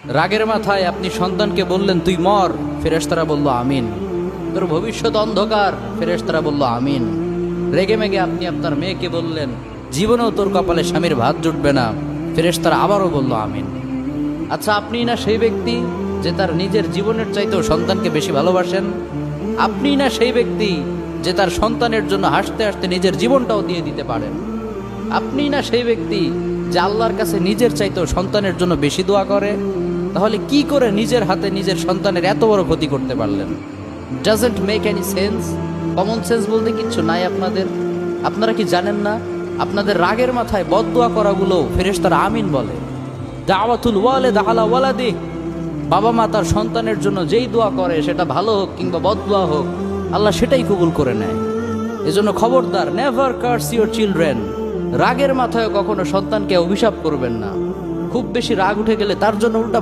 রাগের মাথায় আপনি সন্তানকে বললেন তুই মর, ফেরেশতারা বলল আমিন। তোর ভবিষ্যৎ অন্ধকার, ফেরেশতারা বলল আমিন। রেগে মেগে আপনি আপনার মেয়েকে বললেন জীবনেও তোর কপালে স্বামীর ভাত জুটবে না, ফেরেশতারা আবারও বলল আমিন। আচ্ছা, আপনিই না সেই ব্যক্তি যে তার নিজের জীবনের চাইতেও সন্তানকে বেশি ভালোবাসেন? আপনিই না সেই ব্যক্তি যে তার সন্তানের জন্য হাসতে হাসতে নিজের জীবনটাও দিয়ে দিতে পারেন? আপনিই না সেই ব্যক্তি যে আল্লাহর কাছে নিজের চাইতেও সন্তানের জন্য বেশি দোয়া করে? তাহলে কি করে নিজের হাতে নিজের সন্তানের এত বড় ক্ষতি করতে পারলেন? Doesn't make any sense. Common sense বলতে কিচ্ছু নাই আপনাদের? আপনারা কি জানেন না আপনাদের রাগের মাথায় বদদোয়া করাগুলো ফেরেশতারা আমিন বলে? দাওয়াতুল ওয়ালিদ আলা ওয়ালাদি, বাবা মা তার সন্তানের জন্য যেই দোয়া করে সেটা ভালো হোক কিংবা বদদোয়া হোক, আল্লাহ সেটাই কবুল করে নেয়। এজন্য খবরদার, নেভার কার্স ইউর চিলড্রেন। রাগের মাথায় কখনো সন্তানকে অভিশাপ করবেন না। খুব বেশি রাগ উঠে গেলে তার জন্য উল্টা